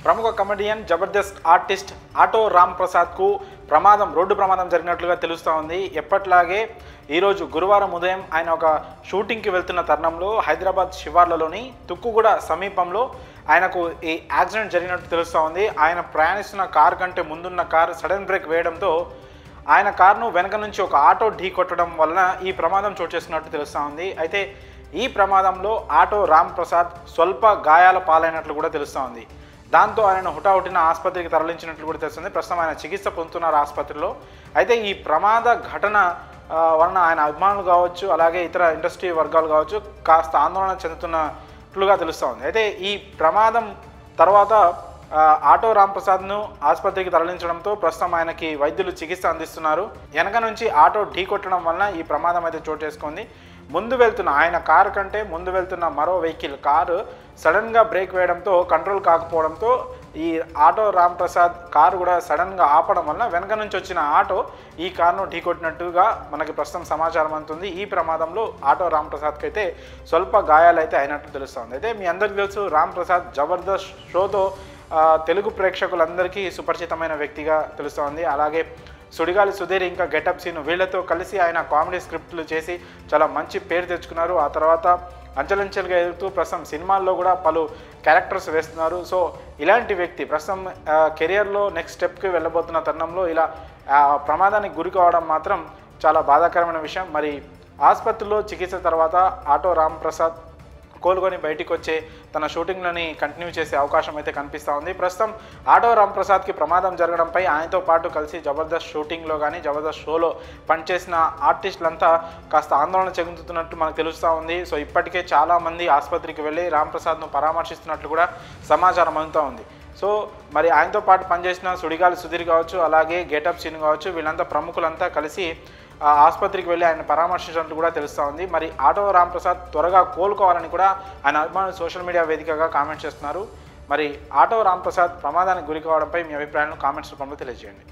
ప్రముఖ comedian Jabardasth artist auto Ram ప్రసాద్కు road ప్రమాదం జరిగినట్లుగా తెలుస్తూ ఉంది. ఎప్పట్లాగే ఈరోజు గురువారం ఉదయం ఆయన ఒక షూటింగ్కి వెళ్తున్న తరుణంలో హైదరాబాద్ శివార్లలోని తుక్కుగూడ సమీపంలో ఆయనకు ఈ యాక్సిడెంట్ జరిగినట్టు తెలుస్తూ ఉంది. ఆయన ప్రయాణిస్తున్న కారు కంటే ముందున్న కారు సడన్ బ్రేక్ వేయడంతో ఆయన కారును వెనక నుంచి ఒక ఆటో ఢీ కొట్టడం వలన ఈ ప్రమాదం చోటు చేసుకున్నట్టు తెలుస్తూ ఉంది. అయితే ఈ ప్రమాదంలో ఆటో రామ్ ప్రసాద్ స్వల్ప గాయాల పాలైనట్లు కూడా తెలుస్తూ ఉంది. దాంతో ఆయన హుటాహుటిన ఆసుపత్రికి తరలించినట్లు కూడా తెలుస్తుంది. ప్రస్తుతం ఆయన చికిత్స పొందుతున్నారు ఆసుపత్రిలో. అయితే ఈ ప్రమాద ఘటన వలన ఆయన అభిమానులు కావచ్చు, అలాగే ఇతర ఇండస్ట్రీ వర్గాలు కావచ్చు కాస్త ఆందోళన చెందుతున్నట్లుగా తెలుస్తూ ఉంది. అయితే ఈ ప్రమాదం తర్వాత ఆటో రామ్ ప్రసాద్ను ఆసుపత్రికి తరలించడంతో ప్రస్తుతం ఆయనకి వైద్యులు చికిత్స అందిస్తున్నారు. వెనక నుంచి ఆటో ఢీ కొట్టడం వలన ఈ ప్రమాదం అయితే చోటు చేసుకుంది. ముందు వెళ్తున్న ఆయన కారు కంటే ముందు వెళ్తున్న మరో వెహికల్ కారు సడన్గా బ్రేక్ వేయడంతో కంట్రోల్ కాకపోవడంతో ఈ ఆటో రామ్ ప్రసాద్ కారు కూడా సడన్గా ఆపడం వలన వెనక నుంచి వచ్చిన ఆటో ఈ కారును ఢీకొట్టినట్టుగా మనకి ప్రస్తుతం సమాచారం అందుతుంది. ఈ ప్రమాదంలో ఆటో రామ్ ప్రసాద్కి అయితే స్వల్ప గాయాలు అయితే అయినట్టు తెలుస్తుంది. అయితే మీ అందరికీ తెలుసు, రామ్ ప్రసాద్ జబర్దస్త్ షోతో తెలుగు ప్రేక్షకులందరికీ సుపరిచితమైన వ్యక్తిగా తెలుస్తోంది. అలాగే సుడిగాలి సుధీర్ ఇంకా గెటప్ సీను వీళ్ళతో కలిసి ఆయన కామెడీ స్క్రిప్ట్లు చేసి చాలా మంచి పేరు తెచ్చుకున్నారు. ఆ తర్వాత అంచెలంచెలుగా ఎదుగుతూ ప్రస్తుతం సినిమాల్లో కూడా పలు క్యారెక్టర్స్ వేస్తున్నారు. సో ఇలాంటి వ్యక్తి ప్రస్తుతం కెరియర్లో నెక్స్ట్ స్టెప్కి వెళ్ళబోతున్న తరుణంలో ఇలా ప్రమాదానికి గురి కావడం మాత్రం చాలా బాధాకరమైన విషయం. మరి ఆసుపత్రిలో చికిత్స తర్వాత ఆటో రామ్ ప్రసాద్ కోలుకొని బయటికి వచ్చే తన షూటింగ్లని కంటిన్యూ చేసే అవకాశం అయితే కనిపిస్తూ ఉంది. ప్రస్తుతం ఆటో రామ్ ప్రసాద్కి ప్రమాదం జరగడంపై ఆయనతో పాటు కలిసి జబర్దస్త్ షూటింగ్లో కానీ జబర్దస్త్ షోలో పనిచేసిన ఆర్టిస్టులంతా కాస్త ఆందోళన చెందుతున్నట్టు మనకు తెలుస్తూ ఉంది. సో ఇప్పటికే చాలామంది ఆసుపత్రికి వెళ్ళి రామ్ ప్రసాద్ను పరామర్శిస్తున్నట్లు కూడా సమాచారం అందుతూ ఉంది. సో మరి ఆయనతో పాటు పనిచేసిన సుడిగాలి సుధీర్ కావచ్చు, అలాగే గెటప్ సీన్ కావచ్చు, వీళ్ళంతా ప్రముఖులంతా కలిసి ఆసుపత్రికి వెళ్ళి ఆయన పరామర్శించినట్టు కూడా తెలుస్తూ ఉంది. మరి ఆటో రామ్ ప్రసాద్ త్వరగా కోలుకోవాలని కూడా ఆయన అభిమానులు సోషల్ మీడియా వేదికగా కామెంట్ చేస్తున్నారు. మరి ఆటో రామ్ ప్రసాద్ ప్రమాదానికి గురి కావడంపై మీ అభిప్రాయాలను కామెంట్స్ రూపంలో తెలియజేయండి.